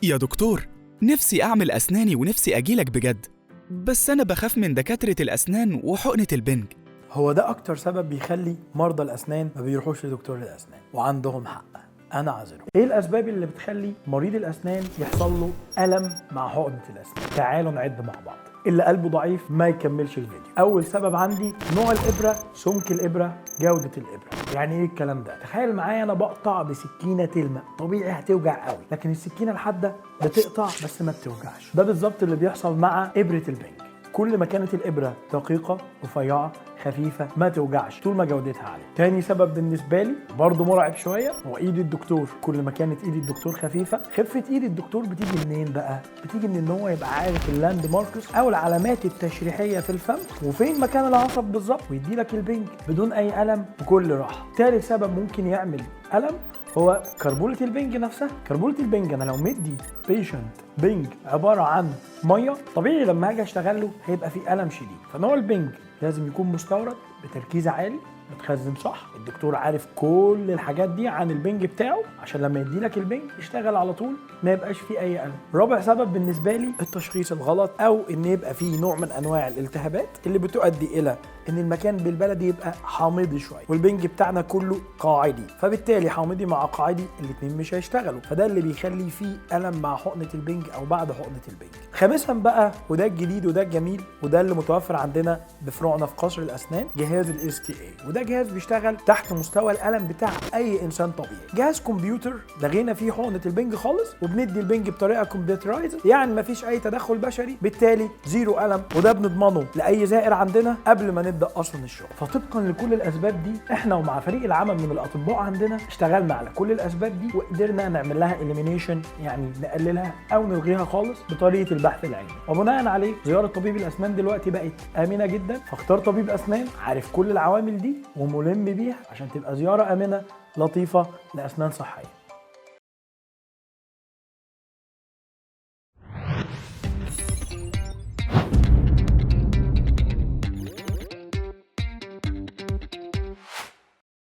يا دكتور، نفسي أعمل أسناني ونفسي أجيلك بجد، بس أنا بخاف من دكاترة الأسنان وحقنة البنج. هو ده أكتر سبب بيخلي مرضى الأسنان ما بيروحوش لدكتور الأسنان، وعندهم حق، أنا عذره. إيه الأسباب اللي بتخلي مريض الأسنان يحصل له ألم مع حقنة الأسنان؟ تعالوا نعد مع بعض. اللي قلبه ضعيف ما يكملش الفيديو. أول سبب عندي نوع الإبرة، سمك الإبرة، جودة الإبرة. يعني إيه الكلام ده؟ تخيل معايا أنا بقطع بسكينة تلمع، طبيعي هتوجع قوي، لكن السكينة الحادة بتقطع بس ما بتوجعش. ده بالظبط اللي بيحصل مع إبرة البنج. كل ما كانت الإبرة دقيقة، رفيعة، خفيفة، ما توجعش طول ما جودتها عالية. تاني سبب بالنسبة لي برضه مرعب شوية هو ايد الدكتور. كل ما كانت ايد الدكتور خفيفة، خفة ايد الدكتور بتيجي منين بقى؟ بتيجي من ان هو يبقى عارف اللاند ماركس او العلامات التشريحية في الفم وفين مكان العصب بالظبط، ويدي لك البنج بدون اي ألم بكل راحة. تالت سبب ممكن يعمل ألم هو كربولة البنج نفسها. كربولة البنج انا لو مدي بيشنت بنج عبارة عن مية، طبيعي لما هاجي اشتغل له هيبقى في ألم شديد. فنوع البنج لازم يكون مستورد بتركيز عالي، متخزن صح، الدكتور عارف كل الحاجات دي عن البنج بتاعه عشان لما يديلك البنج يشتغل على طول ما يبقاش فيه اي ألم. رابع سبب بالنسبه لي التشخيص الغلط، او ان يبقى فيه نوع من انواع الالتهابات اللي بتؤدي الى ان المكان بالبلدي يبقى حامضي شويه، والبنج بتاعنا كله قاعدي، فبالتالي حامضي مع قاعدي الاثنين مش هيشتغلوا، فده اللي بيخلي فيه ألم مع حقنه البنج او بعد حقنه البنج. خامسا بقى، وده الجديد وده الجميل وده اللي متوفر عندنا بفروعنا في قصر الاسنان، جهاز الاس تي اي. وده جهاز بيشتغل تحت مستوى الألم بتاع اي انسان طبيعي. جهاز كمبيوتر لغينا فيه حقنه البنج خالص، وبندي البنج بطريقه كمبيوترايز، يعني مفيش اي تدخل بشري، بالتالي زيرو ألم، وده بنضمنه لاي زائر عندنا قبل ما نبدا اصلا الشغل. فطبقا لكل الاسباب دي، احنا ومع فريق العمل من الاطباء عندنا اشتغلنا على كل الاسباب دي وقدرنا نعمل لها اليمينيشن، يعني نقللها او نلغيها خالص بطريقه البحث العلمي. وبناء عليه زياره طبيب الاسنان دلوقتي بقت امنه جدا، فاختار طبيب اسنان عارف كل العوامل دي وملم بيها عشان تبقى زياره امنه لطيفه لاسنان صحيه.